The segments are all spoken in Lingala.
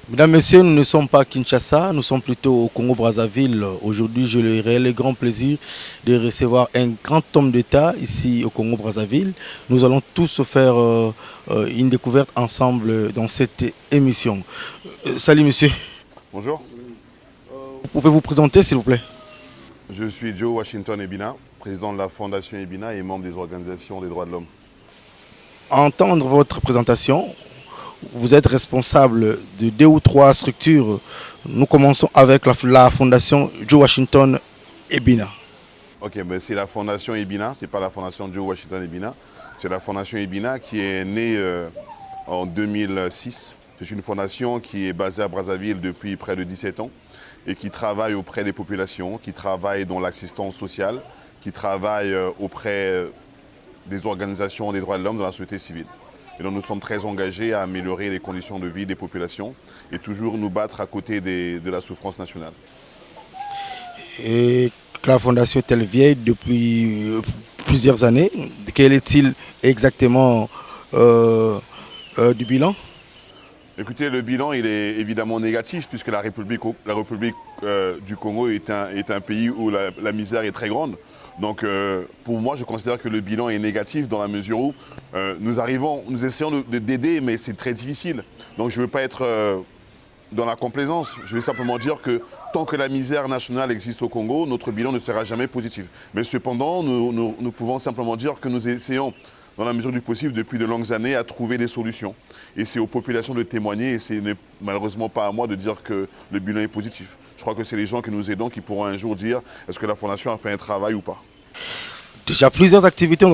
Mesdames, Messieurs, nous ne sommes pas à Kinshasa, nous sommes plutôt au Congo-Brazzaville. Aujourd'hui, j'ai le réel et grand plaisir de recevoir un grand homme d'État ici au Congo-Brazzaville. Nous allons tous faire une découverte ensemble dans cette émission. Salut monsieur, Bonjour, vous pouvez vous présenter s'il vous plaît? je suis Joe Washington Ebina, président de la Fondation Ebina et membre des organisations des droits de l'homme. À entendre votre présentation, vous êtes responsable de deux ou trois structures. Nous commençons avec la fondation Joe Washington Ebina. Ok, mais c'est la Fondation Ebina, c'est pas la Fondation Joe Washington Ebina, c'est la Fondation Ebina qui est née en 2006. C'est une fondation qui est basée à Brazzaville depuis près de 17 ans et qui travaille auprès des populations, qui travaille dans l'assistance sociale, qui travaille auprès des organisations des droits de l'homme dans la société civile. Et donc nous sommes très engagés à améliorer les conditions de vie des populations et toujours nous battre à côté de la souffrance nationale. Et la fondation est-elle vieille depuis plusieurs années? Quel est-il exactement du bilan? Écoutez, le bilan il est évidemment négatif puisque la République du Congo est un pays où la misère est très grande. Donc pour moi, je considère que le bilan est négatif dans la mesure où nous essayons d'aider, mais c'est très difficile. Donc je ne veux pas être dans la complaisance. Je vais simplement dire que tant que la misère nationale existe au Congo, notre bilan ne sera jamais positif. Mais cependant, nous pouvons simplement dire que nous essayons, dans la mesure du possible, depuis de longues années, à trouver des solutions. Et c'est aux populations de témoigner, et ce n'est malheureusement pas à moi de dire que le bilan est positif. Je crois que c'est les gens que nous aidons qui pourront un jour dire est-ce que la Fondation a fait un travail ou pas. Déjà plusieurs activités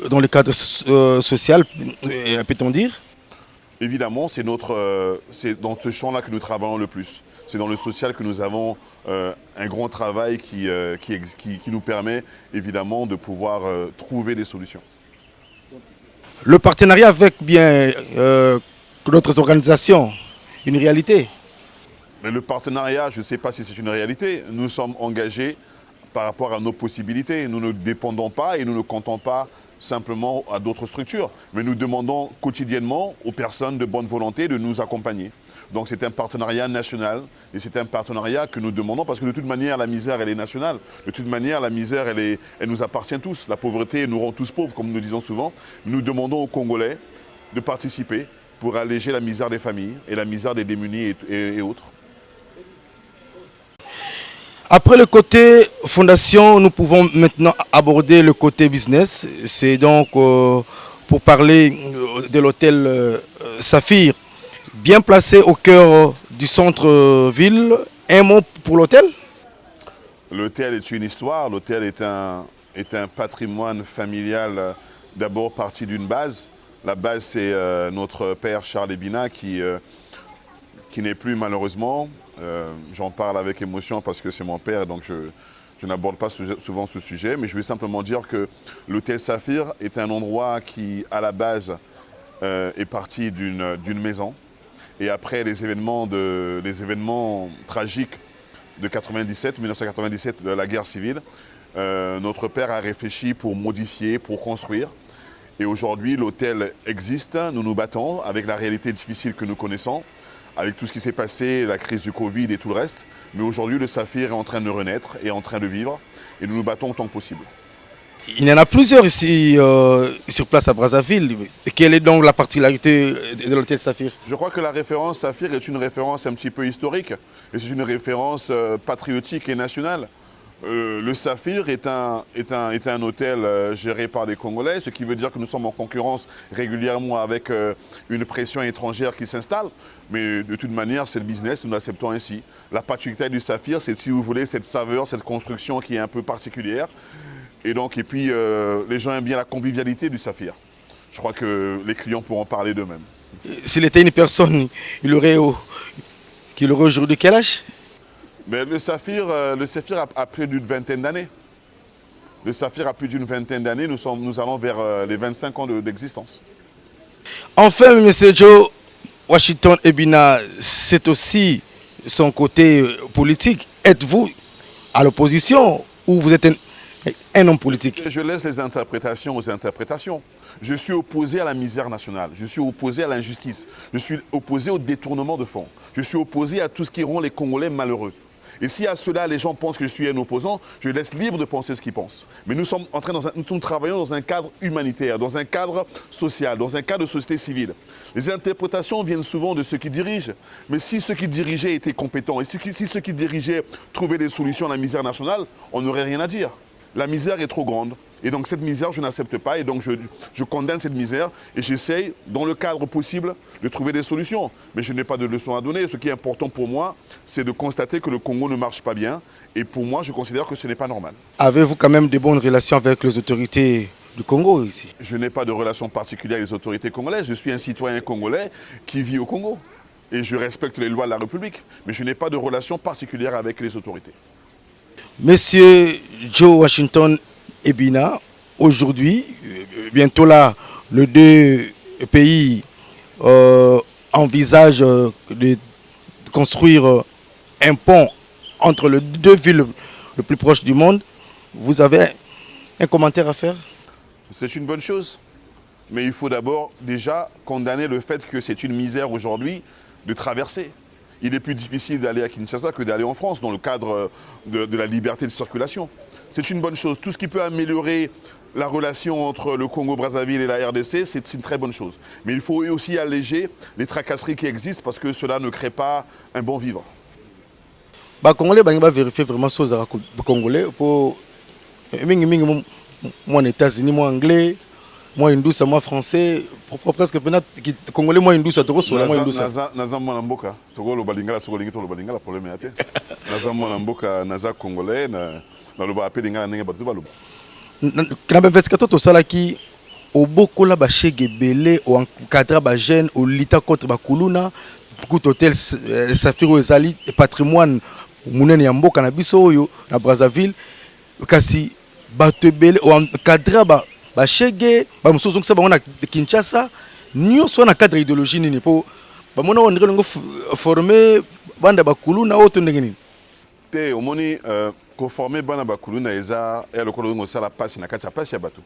dans le cadre social, peut-on dire? Évidemment, c'est dans ce champ-là que nous travaillons le plus. C'est dans le social que nous avons un grand travail qui nous permet évidemment de pouvoir trouver des solutions. Le partenariat avec bien d'autres organisations, une réalité. Mais le partenariat, je ne sais pas si c'est une réalité. Nous sommes engagés par rapport à nos possibilités. Nous ne dépendons pas et nous ne comptons pas simplement à d'autres structures. Mais nous demandons quotidiennement aux personnes de bonne volonté de nous accompagner. Donc c'est un partenariat national et c'est un partenariat que nous demandons parce que de toute manière la misère elle est nationale. De toute manière la misère elle nous appartient tous. La pauvreté nous rend tous pauvres comme nous disons souvent. Nous demandons aux Congolais de participer pour alléger la misère des familles et la misère des démunis et autres. Après le côté fondation, nous pouvons maintenant aborder le côté business. C'est donc pour parler de l'hôtel Saphir, bien placé au cœur du centre-ville. Un mot pour l'hôtel? L'hôtel est une histoire, l'hôtel est un patrimoine familial d'abord parti d'une base. La base c'est notre père Charles Ebina qui n'est plus malheureusement. J'en parle avec émotion parce que c'est mon père, donc je n'aborde pas souvent ce sujet, mais je vais simplement dire que l'hôtel Saphir est un endroit qui, à la base, est parti d'une maison. Et après les événements tragiques de 1997, de la guerre civile, notre père a réfléchi pour modifier, pour construire. Et aujourd'hui, l'hôtel existe, nous nous battons avec la réalité difficile que nous connaissons, avec tout ce qui s'est passé, la crise du Covid et tout le reste. Mais aujourd'hui, le Saphir est en train de renaître et en train de vivre. Et nous nous battons autant que possible. Il y en a plusieurs ici sur place à Brazzaville. Quelle est donc la particularité de l'hôtel Saphir? Je crois que la référence Saphir est une référence un petit peu historique. Et c'est une référence patriotique et nationale. Le Saphir est un hôtel géré par des Congolais, ce qui veut dire que nous sommes en concurrence régulièrement avec une pression étrangère qui s'installe. Mais de toute manière, c'est le business, nous l'acceptons ainsi. La particularité du Saphir, c'est, si vous voulez, cette saveur, cette construction qui est un peu particulière. Et puis, les gens aiment bien la convivialité du Saphir. Je crois que les clients pourront parler d'eux-mêmes. S'il était une personne, qu'il aurait aujourd'hui quel âge? Mais le Saphir a plus d'une vingtaine d'années. Le Saphir a plus d'une vingtaine d'années, nous allons vers les 25 ans d'existence. Enfin, M. Joe Washington Ebina, c'est aussi son côté politique. Êtes-vous à l'opposition ou vous êtes un homme politique? Je laisse les interprétations aux interprétations. Je suis opposé à la misère nationale, je suis opposé à l'injustice, je suis opposé au détournement de fonds, je suis opposé à tout ce qui rend les Congolais malheureux. Et si à cela les gens pensent que je suis un opposant, je les laisse libres de penser ce qu'ils pensent. Mais nous travaillons dans un cadre humanitaire, dans un cadre social, dans un cadre de société civile. Les interprétations viennent souvent de ceux qui dirigent. Mais si ceux qui dirigeaient étaient compétents, et si ceux qui dirigeaient trouvaient des solutions à la misère nationale, on n'aurait rien à dire. La misère est trop grande. Et donc cette misère, je n'accepte pas. Et donc je condamne cette misère. Et j'essaye, dans le cadre possible, de trouver des solutions. Mais je n'ai pas de leçons à donner. Ce qui est important pour moi, c'est de constater que le Congo ne marche pas bien. Et pour moi, je considère que ce n'est pas normal. Avez-vous quand même de bonnes relations avec les autorités du Congo ici? Je n'ai pas de relation particulière avec les autorités congolaises. Je suis un citoyen congolais qui vit au Congo. Et je respecte les lois de la République. Mais je n'ai pas de relation particulière avec les autorités. Monsieur Joe Washington Ebina, aujourd'hui, bientôt là, les deux pays envisagent de construire un pont entre les deux villes les plus proches du monde. Vous avez un commentaire à faire? C'est une bonne chose. Mais il faut d'abord déjà condamner le fait que c'est une misère aujourd'hui de traverser. Il est plus difficile d'aller à Kinshasa que d'aller en France dans le cadre de la liberté de circulation. C'est une bonne chose. Tout ce qui peut améliorer la relation entre le Congo-Brazzaville et la RDC, c'est une très bonne chose. Mais il faut aussi alléger les tracasseries qui existent parce que cela ne crée pas un bon vivre. Les Congolais vont vérifier vraiment ce que les Congolais pour moi, les États-Unis, moi, anglais. Moi hindou ça moi français presque peut-être congolais moi hindou ça trop sur moi hindou ça naza mwana mboka toko lo balingala soko lingi to lo balingala problème ya te naza mwana mboka naza congolais na lo ba appeler ngala ndenge batu baloba na benveskato to sala ki obokola ba chege belé o encadrer ba jeune au lita contre ba kuluna tout hôtel Safiro ezali patrimoine munene ya mboka na biso oyo na Brazzaville kasi bato belé o encadrer ba chege ba musozo ngisa bango na Kinshasa nyonso na cadre idéologie nini po ba mona on ngo former banda bakulu na auto ndenge nini te omoni ko former bana bakulu na eza ya lokolo ngo sala passe na kati ya passe ya bato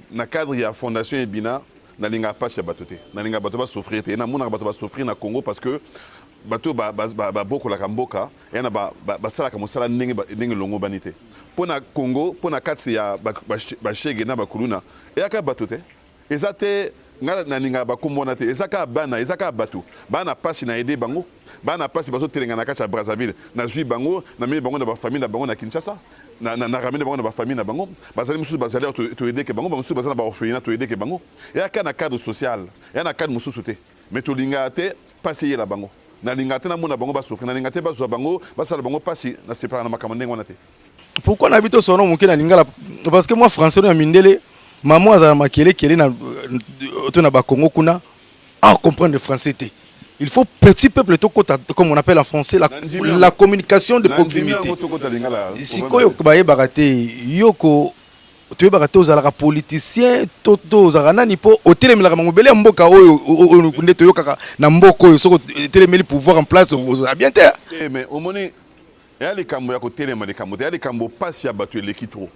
na cadre ya fondation Ebina na linga passe ya bato te na linga bato ba souffrir te na mona bato ba souffrir na Congo parce que bato ba boko la kamboka et na ba sala ka mosala ndenge longo banité pona Congo pona kati ya ba chege na bakuluna e aka bato te ezate ngala na ninga bakomona te ezaka bana ezaka bato bana pasi na aider bango bana pasi bazo telenga na kati ya Brazzaville na zui bango na mimi bango na ba famille na bango na Kinshasa na ramene bango na ba famille na bango bazali mususu bazali to aider ke bango mususu bazali na ba orphelinat to aider ke bango e aka na cadre social e na cadre mususu te mais to linga te pasi la bango na linga te na mona bango ba souffrir na linga te ba zo bango ba sala bango pasi na separa na makamande ngwana te. Pourquoi n'habite au son nom na lingala parce que moi français na mindele maman azala makele kele na to na ba Congo kuna à comprendre le français té. Il faut petit peuple to kota comme on appelle en français la communication de proximité. Si koyo baye barate yoko tu barate ozala politicien toto ozala nani po otelemela mangobele mboka oyo kunde to yoka na mboko oyo soko telemeli pouvoir en place ozala bien te. Mais omoni et les cambo ya côté les cambo et les cambo passe ya battu l'équipe trop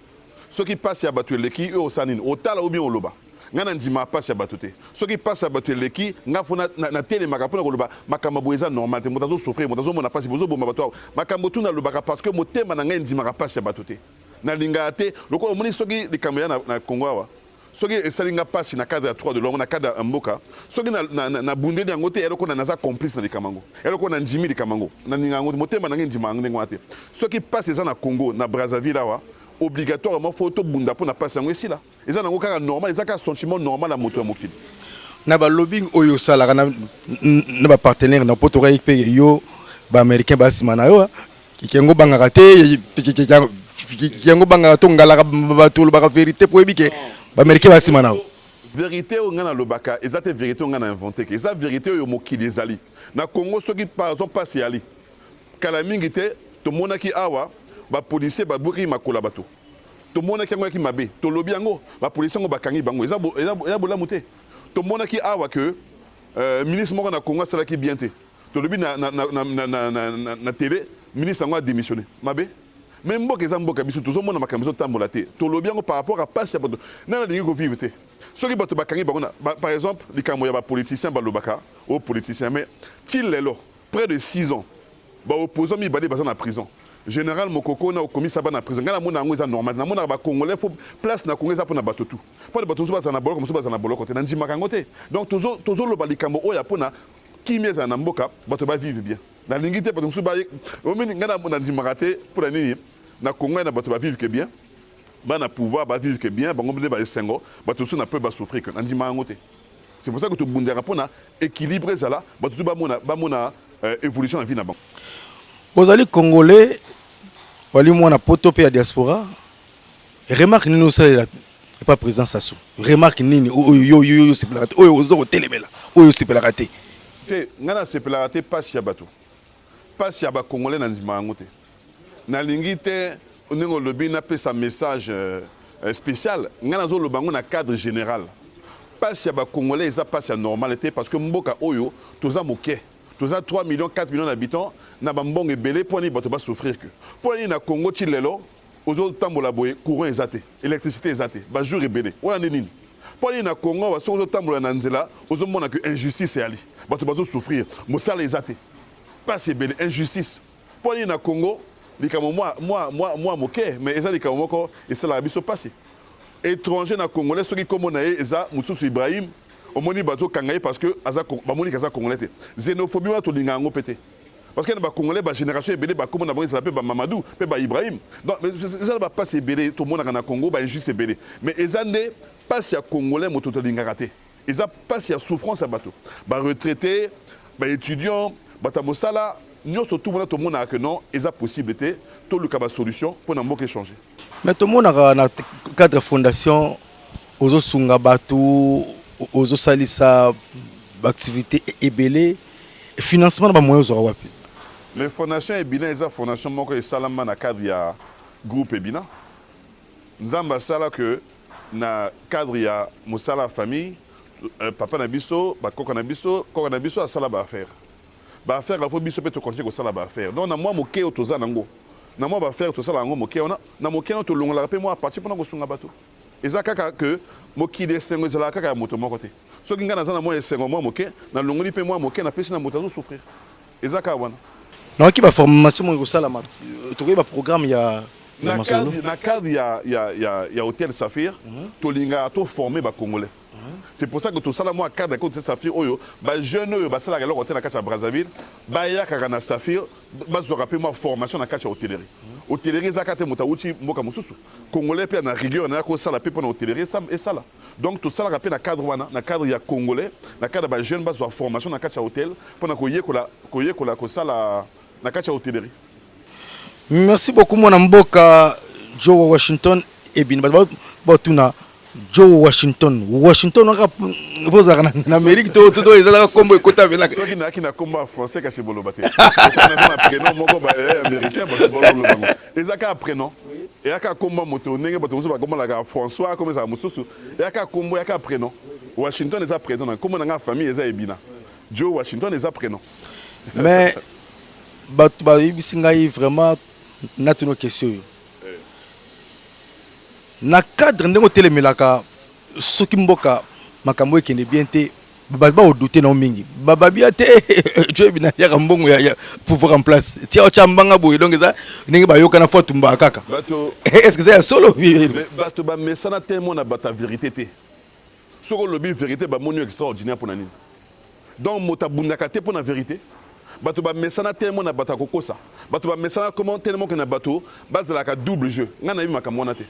ceux qui passent ya battu l'équipe eux au sanine au tala ou bien au loba ngana ndima passe ya battu ceux qui passent ya battu l'équipe ngafuna na télé makapona ko loba makambo boeza normal te motazo souffrir motazo mona passe bozo bomba battu makambo tuna loba parce que motema na ngai ndima passe ya battu na linga te lokolo moni ceux qui les cambo ya na Congo wa soki esalinga passe na cadre ya 3 de l'homme na cadre ya mboka soki na bundeli yango te eloko na naza complice na likamango eloko na ndimi likamango na ningango motema na ngai ndima ndenge wate soki passe eza na Congo na Brazzaville awa obligatoirement faut to bunda pour na passe yango esila eza nango kaka normal eza ka sentiment normal à moto ya mokili na ba lobbying oyo sala na ba partenaire na poto rai pe yo ba américain ba simana yo kikengo bangaka te kikengo bangaka to ngala ba to ba vérité pour ebike Américain va si maintenant. Vérité on a le baka, exacte vérité on a inventé que eza vérité yo mokili ezali. Na Congo ceux qui par exemple passe yali. Kala mingi te to monaki awa ba policier ba buki makola bato. To monaki ngo ki mabe, to lobi yango ba policier ngo bakangi bango eza bola muté. To monaki awa que ministre moko na Congo sala ki bien te. To lobi na télé ministre ngo a démissionné. Mabe même mboka eza mboka biso tozomona makambo tambola te tolobi yango par rapport à passe ya bato nana lingi ko vivre te Ceux qui bato bakangi bangona, par exemple, les Camerounais politiciens balobaka, ou politiciens, mais s'il est là, près de 6 ans, bah opposant mi balé bazan en prison. Général Mokoko na commis ça en prison. Ngana mona ngo za normal. Na mona ba congolais faut place na congolais ça pour na bato tout. Pas de bato so bazana bolo comme so bazana bolo côté na ndima kangote. Donc tozo lo balikambo oya pona qui mieux na mboka bato ba vivre bien. Na lingité bato so ba o meni ngana mona ndima raté pour la nini na congolais na bato ba vivre que bien. Ba na pouvoir ba vivre que bien, ba ngombe ba sengo, bato so na peut ba souffrir que na ndima kangote. C'est pour ça que to bundera pona équilibrer ça là, bato tout ba mona évolution en vie na banque. Vous allez Congolais, vous allez moi na poto pe ya diaspora. Remarque nous ça là pas présent Sassou. Remarque nini yo c'est platé. Oyo telemela. Oyo c'est platé. Te ngana c'est platé pas si ya bato. Pas si ya ba Congolais na ndima ngote. Na lingi te onengo lobi na pe sa message spécial. Ngana zo lobango na cadre général. Pas si ya ba Congolais ça pas si ya normalité parce que mboka oyo toza moké. Tous 3 millions, 4 millions d'habitants, na bambong ebele pour ni bato ba souffrir que. Pour ni na Congo ti lelo, aux autres tambola boye, courant ezaté, électricité ezaté, ba jour ebele. Wala nini. Pour ni na Congo, so autres tambola na nzela, aux autres mona que injustice est ali. Bato ba souffrir, mosala ezaté. Pas ebele injustice. Pour ni na Congo, likamo moi moké, mais eza likamo moko et ça la biso passé. Étranger na Congolais ceux qui comme na eza Moussou Ibrahim au moni bateau kangaye parce que aza bamoni kaza congolais te xénophobie wa to linga ngo pété parce que na ba congolais ba génération ebele ba comme na bango ça ba Mamadou pe ba Ibrahim donc ça va passer ebele to mona na Congo ba injuste ebele mais ezande passe ya congolais moto to linga raté eza passe ya souffrance à bateau ba retraité ba étudiant ba tamosala nyonso tout mona to mona que non eza possibilité to le ba solution pour na mboka changer mais to mona na cadre fondation ozo sunga bateau aux salisa activité ebele financement ba moyo zo wapi les fondations ebina eza fondation moko e salama na cadre ya groupe ebina nzamba sala que na cadre ya mosala famille papa na biso ba koko na biso asala ba affaire la po biso pe to continuer ko sala ba affaire donc na moi moké otoza nango na moi ba affaire to sala nango moké ona na moké na to longola pe moi partir pona ko sunga bato eza kaka que mokili esengo ezala kaka ya moto moko te soki nga naza na mwa esengo mwa moke na longoli mpe mwa moke napesi na moto azosouffrir eza kaka wana naoki baformation moko ekosalama tokoki baprogramme ya na cadre ya hôtel Saphir tolingaka toforme bacongolais c'est pour ça que tosala mwa cadre ya hôtel Saphir oyo bajeune oyo basalaka eloko te na kati ya Brazzaville bayakaka na Saphir bazwaka mpe mwa formation na kati ya hôtellerie hôtellerie ezaka te moto awuti mboka mosusu congolais mpe na rigueur naya kosala mpe mpo na hôtellerie esala donc tosalaka mpe na cadre wana na cadre ya congolais na cadre ya bajeune bazwa formation na kati ya hôtel mpona koyekola kosala na kati ya hôtellerie. Merci beaucoup mwana mboka Joe Washington ebini batuna Joe Washington aka bozaka na Amérique to ezalaka kombo ekota velaka soki naki na kombo français kasi boloba te na prénom moko ba américain ba boloba ngo ezaka prénom eyaka kombo moto ndenge bato mosusu bakombolaka François comme ça mosusu eyaka kombo eyaka prénom Washington eza prénom na kombo na nga famille eza ebina Joe Washington eza prénom mais bato bayebisi ngai vraiment natino question na cadre ndenge otelemelaka soki mboka makambo ekende bien te ba odute na mingi bababia te jo bina ya mbongo ya pouvoir en place tia ochambanga boye donc ça ndenge bayoka na fois tumba kaka bato est-ce que c'est solo bato ba mesana tellement na bata vérité te soko lobi vérité ba monu extraordinaire pour nani donc mota bundaka te pour na vérité bato ba mesana tellement na bata kokosa bato ba mesana comment tellement que na bato bazala ka double jeu ngana bi makambo na te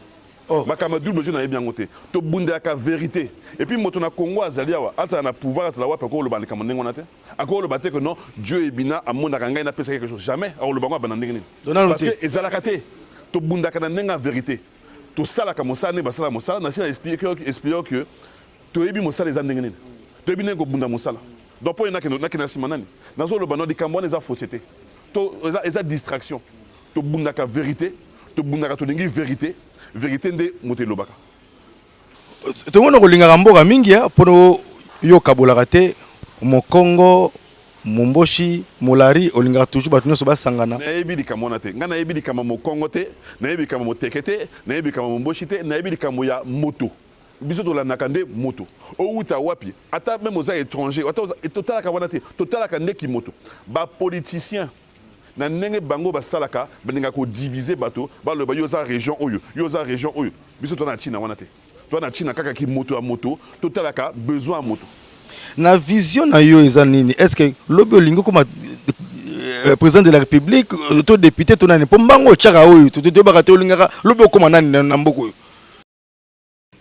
makama double jeu na yebi yango te to bundaka vérité et puis moto na Congo azali awa asa na pouvoir asa la wa ko loba likamo ndenge na te akolo ba te que non Dieu ebina amona ngai na pesa quelque chose jamais akolo bango ba ndenge ni parce que ezalaka te to bundaka na ndenge vérité to sala ka mosala ne basala mosala na sila expliquer que to yebi mosala eza ndenge ni to yebi ndenge bunda mosala donc po ina ke na simanani na zo loba no likambo eza fausseté to eza distraction to bundaka vérité to bundaka to ndenge vérité nde moto elobaka tongona kolingaka mboka mingi mpono yoka bolaka te mokongo momboshi molari olingaka toujours bato nyonso basangana nayebi likambo wana te ngai nayebi likambo mokongo te nayebi likambo moteke te nayebi likambo momboshi te nayebi likambo ya moto biso to la nakande moto o uta wapi ata même aux étrangers ata total ka wana te total ka ndeki moto ba politicien na ndenge bango ba salaka beninga ko diviser bato ba le ba yoza région oyo biso to na China wana te to na China kaka ki moto a moto total ka besoin à moto na vision na yo eza nini est-ce que lobi olingo comme président de la République to député to nani po mbango chaka oyo to baka to lingaka lobi okoma nani na mboko oyo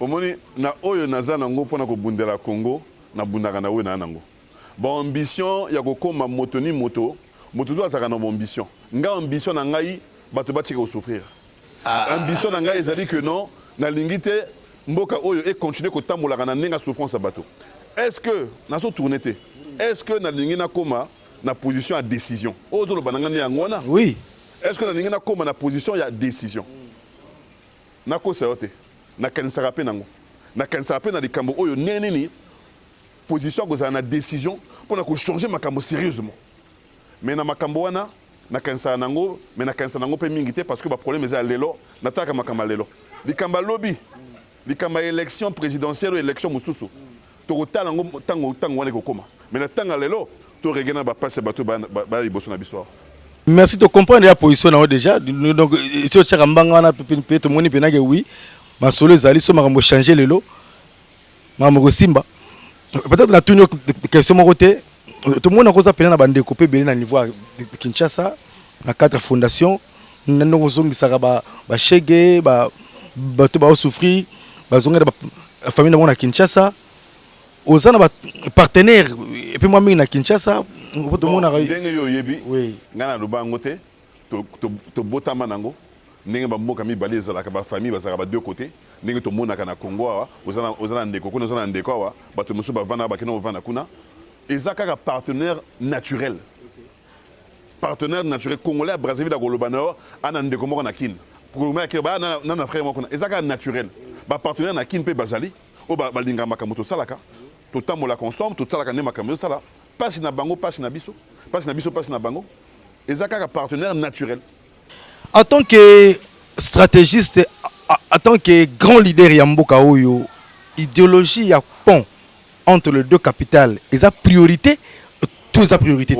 omoni na oyo naza nango pona ko bundela Congo na bundaka na oyo na nango bon ambition ya kokoma moto ni moto to azaka na ambition nga ambition na ngai bato batika ko souffrir ambition na ngai ezali que non na lingite mboka oyo et continuer ko tambolaka na nenga souffrance bato est-ce que na so tourner te est-ce que na lingi na koma na position à décision ozo lo bananga ni ngona oui est-ce que na lingi na koma na position ya décision na ko seote na kanisaka pe nango na kanisaka pe na likambo oyo nini position ko na décision pour na ko changer makambo sérieusement mais na makambo wana na kanisaka nango mais na kanisaka nango pe mingi te parce que ba problème eza lelo na taka makambo lelo likamba lobby likamba élection présidentielle ou élection mususu to kotala ngo tango wana ko koma mais na tanga lelo to regena ba passe bato ba liboso na biso. Merci de comprendre la position là déjà donc si o chaka mbanga wana pe to moni pe na ke oui masolo ezali so makambo changer lelo makambo simba peut-être la tuni question moko te tout le monde a cause pena na bande ko pe belé na niveau de Kinshasa na quatre fondations nando kozongisaka ba shege ba bato ba souffrir ba zonga ba famille na Kinshasa ozana ba partenaire et puis moi na Kinshasa tout le monde a ndenge yo yebi oui ngana lubango te to botama nango ndenge ba mboka mibale ezalaka ba famille bazaka ba deux côtés ndenge to monaka na Congo awa ozana ndeko kuna ozana ndeko awa bato musu ba vana ba kino vana kuna ezaka ka partenaire naturel congolais à Brazzaville à Golobana ana ndeko moko na kin pour le mec ba na frère moko na ezaka naturel ba partenaire na kin pe bazali o ba linga makamoto salaka to tamola consomme to salaka ne makamoto sala passe na bango passe na biso passe na bango ezaka ka partenaire naturel. En tant que stratégiste, en tant que grand leader Yamboka Oyo, idéologie ya pont entre les deux capitales, est la priorité, tous la priorité.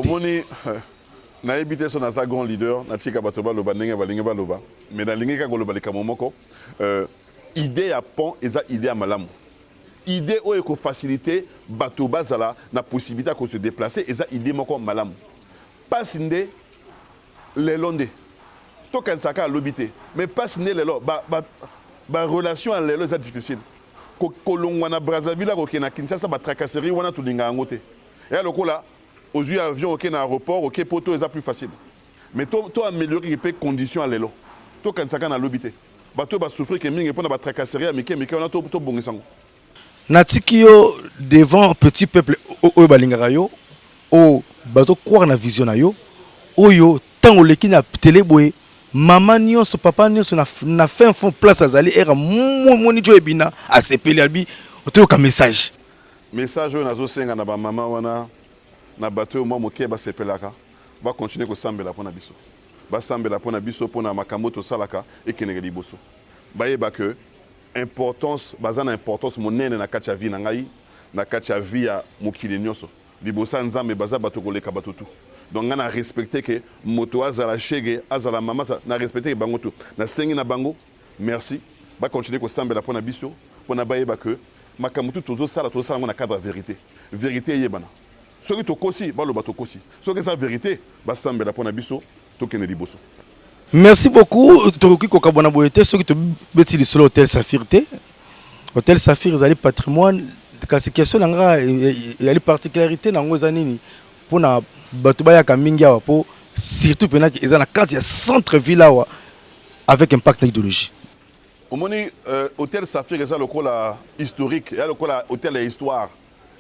Na ebité son asa grand leader, na tika batoba loba ndenge balinga baloba, mais na linga koloba likamo moko, idée ya pont eza idée ya malamu. Idée oyo ko faciliter batoba zala na possibilité ko se déplacer eza idée moko malamu. Pas inde les londe. To kan saka lobité, mais pas inde les lo ba relation à lelo eza difficile. Ko longwa na Brazzaville ko na Kinshasa ba tracasserie wana to linga ngote. Et lokola aux yeux avions ok na aéroport ok poto est plus facile mais toi améliorer les conditions à l'élo toi quand ça quand à l'obité bateau va souffrir que mingi pour na tracasserie mais on a to bongisango natikio devant petit peuple o balingaka yo o bateau croire na vision na yo oyo tango leki na télé boye maman nyonso papa nyonso na fin fond place azali era moni jo ebina asepeli albi oto ka message oyo nazo senga na ba maman wana na bateau moi moké ba sepelaka va continuer ko sambela pona biso ba sambela pona biso pona makamoto salaka et kenenge liboso ba yeba que importance bazana importance monene na katia vie na ngai na katia vie ya mokili nyonso libosa nzambe baza bato koleka bato tout donc ngana respecter que moto azala chege azala mama na respecter bango tout na sengi na bango merci ba continuer ko sambela pona biso pona ba yeba que makamoto tozo sala na cadre vérité yebana soki tokosi baloba tokosi soki eza vérité basambela mpona biso tokende liboso. Merci beaucoup tokoki kokabona boye te soki tobeti lisolo hôtel Saphir te hôtel Saphir ezali patrimoine kasi question na nga ezali particularité nango eza nini mpona bato bayaka mingi awa po surtout mpena eza na kati ya centre ville awa avec impact na idéologie. Omoni hôtel Saphir eza lokola historique eza lokola hôtel ya histoire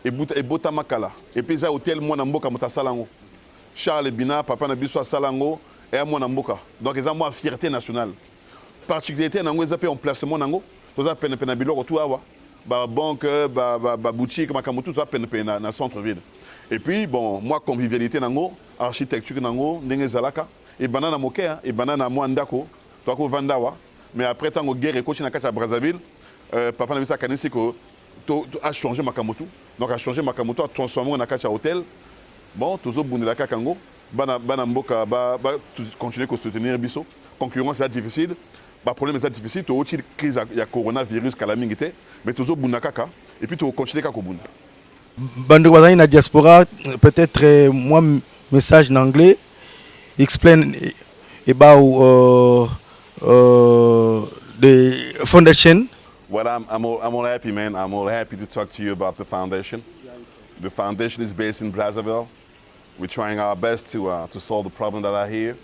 et bota makala et puis ça hôtel moi na mboka mutasalango Charles Bina papa na biso salango et moi na mboka donc ils ont moi fierté nationale particularité nango ezapé en placement nango toza pene pene biloko tout awa ba banque ba boutique makamutu ça pene pene na centre ville et puis bon moi convivialité nango architecture nango ndenge zalaka et banana moké et banana moi ndako to ko vandawa mais après tango guerre et coach na kati ya Brazzaville papa na biso akanisi ko a changé makamoto donc a changé makamoto a transformé na kati ya hôtel bon tozobundela kaka yango bana mboka continuer ko soutenir biso concurrence est difficile problème est difficile tozoti crise ya coronavirus kala mingi te mais tozobunda kaka et puis continuer kaka kobunda bando bazali na diaspora peut-être moi message en anglais explain about the foundation. Well, I'm all happy, man. I'm all happy to talk to you about the foundation. The foundation is based in Brazzaville. We're trying our best to solve the problems that are here.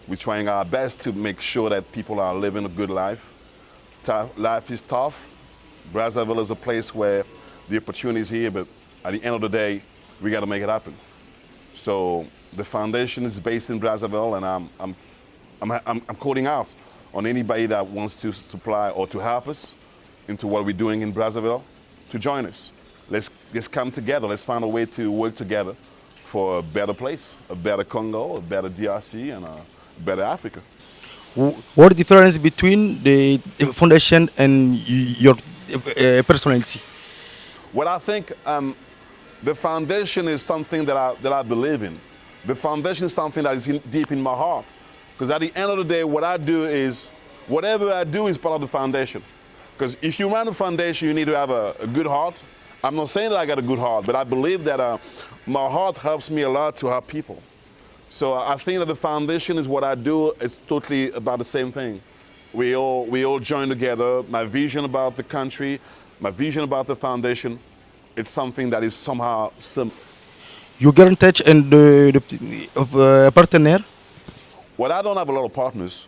We're trying our best to make sure that people are living a good life. Life is tough. Brazzaville is a place where the opportunity is here, but at the end of the day, we got to make it happen. So the foundation is based in Brazzaville, and I'm calling out on anybody that wants to supply or to help us into what we're doing in Brazzaville to join us. Let's come together. Let's find a way to work together for a better place, a better Congo, a better DRC, and a better Africa. What the difference between the foundation and your personality? Well, I think the foundation is something that I believe in. The foundation is something that is deep in my heart. Because at the end of the day, whatever I do is part of the foundation. Because if you run a foundation, you need to have a good heart. I'm not saying that I got a good heart, but I believe that my heart helps me a lot to help people. So I think that the foundation is what I do. It's totally about the same thing. We all join together. My vision about the country, my vision about the foundation, it's something that is somehow similar. You get in touch and the partner? Well, I don't have a lot of partners,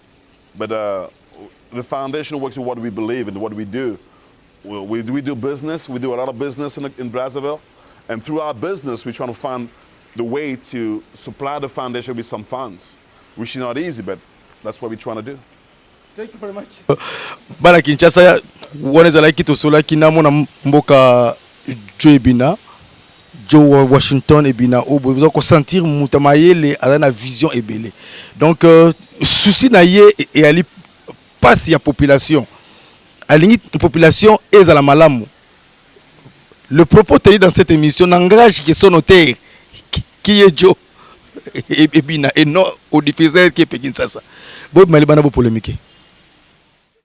but the foundation works with what we believe and what we do. We do business. We do a lot of business in Brazzaville. And through our business, we're trying to find the way to supply the foundation with some funds, which is not easy, but that's what we're trying to do. Thank you very much. Bala Kinshasa, wanaweza like tosola kinamo na mboka Joe Ebina, Joe Washington Ebina, vous allez sentir mutamayele à la vision ebele. Donc souci na ye et ali passe ya population. Alingi population est à la malamu. Le propos tenu dans cette émission n'engage que son auteur qui est Joe Ebina et non au diffuseur qui est Pékin Sasa. Bob Malibana bo polémique.